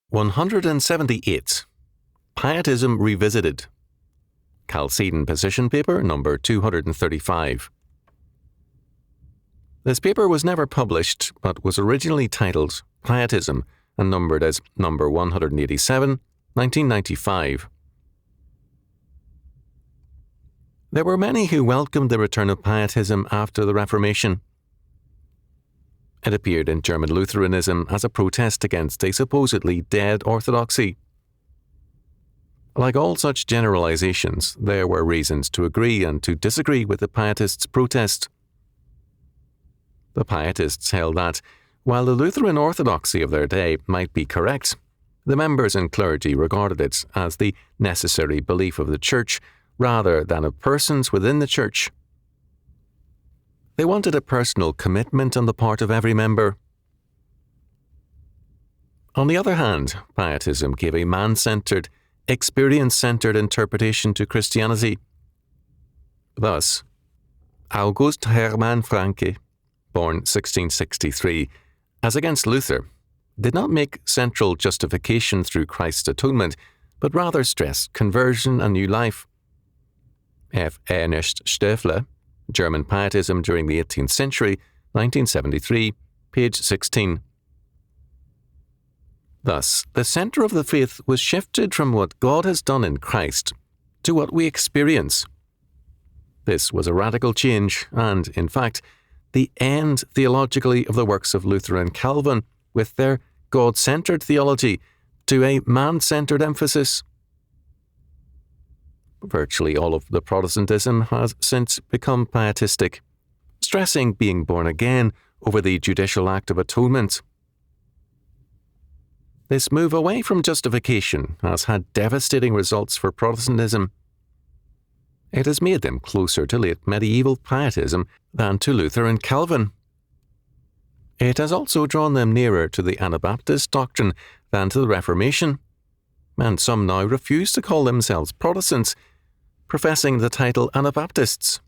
178. Pietism Revisited. Chalcedon Position Paper number 235. This paper was never published, but was originally titled Pietism and numbered as number 187, 1995. There were many who welcomed the return of Pietism after the Reformation. It appeared in German Lutheranism as a protest against a supposedly dead orthodoxy. Like all such generalizations, there were reasons to agree and to disagree with the Pietists' protest. The Pietists held that, while the Lutheran orthodoxy of their day might be correct, the members and clergy regarded it as the necessary belief of the Church rather than of persons within the Church. They wanted a personal commitment on the part of every member. On the other hand, Pietism gave a man-centered, experience-centered interpretation to Christianity. Thus, August Hermann Francke, born 1663, as against Luther, did not make central justification through Christ's atonement, but rather stressed conversion and new life. F. Ernst Stoeffle, German Pietism during the 18th century, 1973, page 16. Thus, the center of the faith was shifted from what God has done in Christ to what we experience. This was a radical change and, in fact, the end theologically of the works of Luther and Calvin with their God-centered theology to a man-centered emphasis. Virtually all of the Protestantism has since become pietistic, stressing being born again over the judicial act of atonement. This move away from justification has had devastating results for Protestantism. It has made them closer to late medieval pietism than to Luther and Calvin. It has also drawn them nearer to the Anabaptist doctrine than to the Reformation, and some now refuse to call themselves Protestants, professing the title Anabaptists.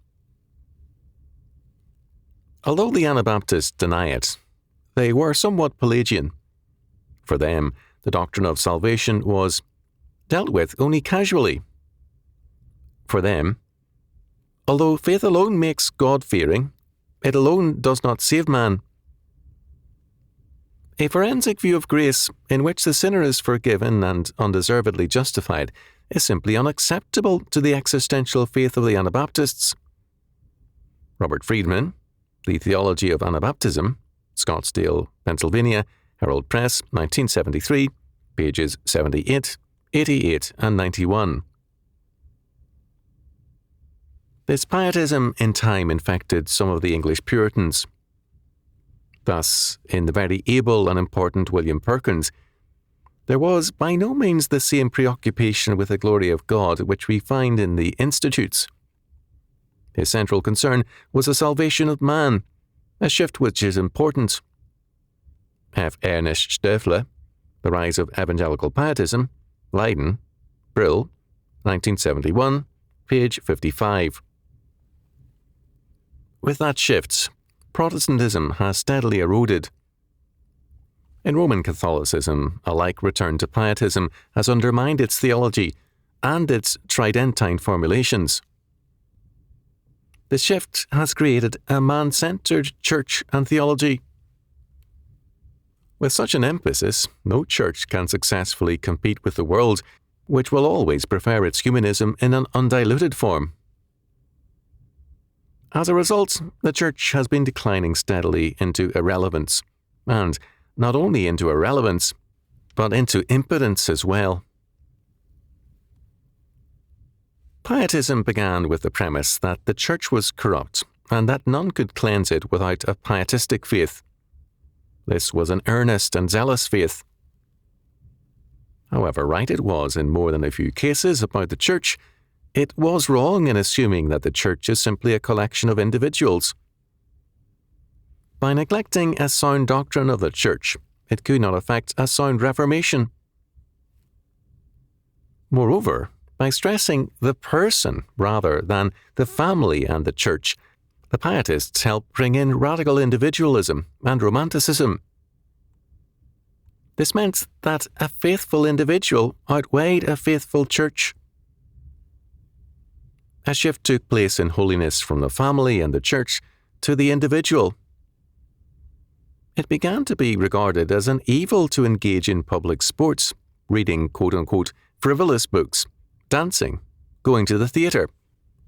Although the Anabaptists deny it, they were somewhat Pelagian. For them, the doctrine of salvation was dealt with only casually. For them, although faith alone makes God-fearing, it alone does not save man. A forensic view of grace, in which the sinner is forgiven and undeservedly justified, is simply unacceptable to the existential faith of the Anabaptists. Robert Friedman, The Theology of Anabaptism, Scottsdale, Pennsylvania, Herald Press, 1973, pages 78, 88, and 91. This pietism in time infected some of the English Puritans. Thus, in the very able and important William Perkins, there was by no means the same preoccupation with the glory of God which we find in the Institutes. His central concern was the salvation of man, a shift which is important. F. Ernst Stoeffle, The Rise of Evangelical Pietism, Leiden, Brill, 1971, page 55. With that shift, Protestantism has steadily eroded. In Roman Catholicism, a like return to pietism has undermined its theology and its tridentine formulations. The shift has created a man-centered church and theology. With such an emphasis, no church can successfully compete with the world, which will always prefer its humanism in an undiluted form. As a result, the church has been declining steadily into irrelevance, and not only into irrelevance, but into impotence as well. Pietism began with the premise that the church was corrupt and that none could cleanse it without a pietistic faith. This was an earnest and zealous faith. However right it was in more than a few cases about the church, it was wrong in assuming that the church is simply a collection of individuals. By neglecting a sound doctrine of the church, it could not effect a sound reformation. Moreover, by stressing the person rather than the family and the church, the Pietists helped bring in radical individualism and romanticism. This meant that a faithful individual outweighed a faithful church. A shift took place in holiness from the family and the church to the individual. It began to be regarded as an evil to engage in public sports, reading quote-unquote frivolous books, dancing, going to the theatre,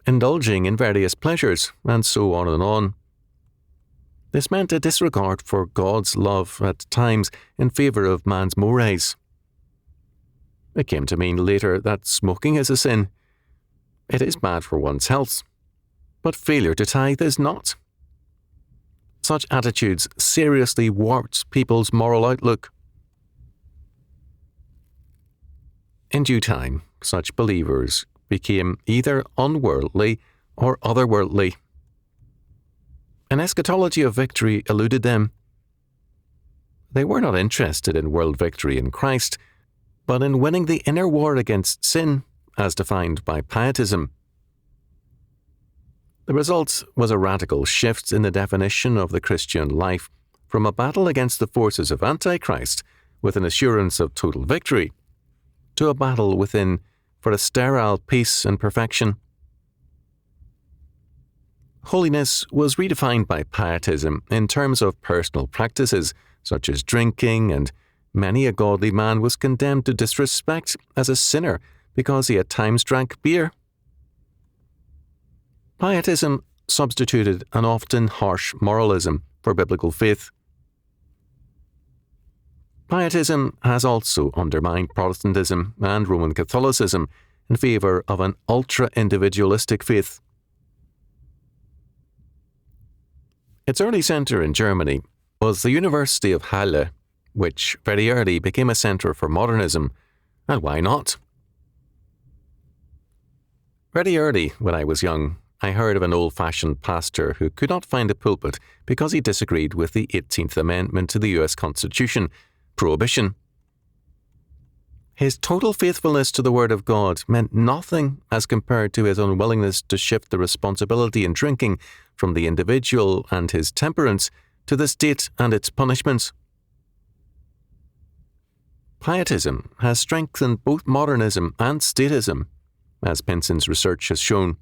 indulging in various pleasures, and so on and on. This meant a disregard for God's love at times in favour of man's mores. It came to mean later that smoking is a sin. It is bad for one's health, but failure to tithe is not. Such attitudes seriously warped people's moral outlook. In due time, such believers became either unworldly or otherworldly. An eschatology of victory eluded them. They were not interested in world victory in Christ, but in winning the inner war against sin, as defined by pietism. The result was a radical shift in the definition of the Christian life from a battle against the forces of Antichrist with an assurance of total victory, to a battle within for a sterile peace and perfection. Holiness was redefined by pietism in terms of personal practices such as drinking, and many a godly man was condemned to disrespect as a sinner because he at times drank beer. Pietism substituted an often harsh moralism for biblical faith. Pietism has also undermined Protestantism and Roman Catholicism in favour of an ultra-individualistic faith. Its early centre in Germany was the University of Halle, which very early became a centre for modernism, and why not? Very early, when I was young, I heard of an old-fashioned pastor who could not find a pulpit because he disagreed with the 18th Amendment to the US Constitution, prohibition. His total faithfulness to the Word of God meant nothing as compared to his unwillingness to shift the responsibility in drinking from the individual and his temperance to the state and its punishments. Pietism has strengthened both modernism and statism, as Pinson's research has shown.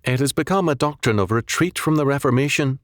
It has become a doctrine of retreat from the Reformation,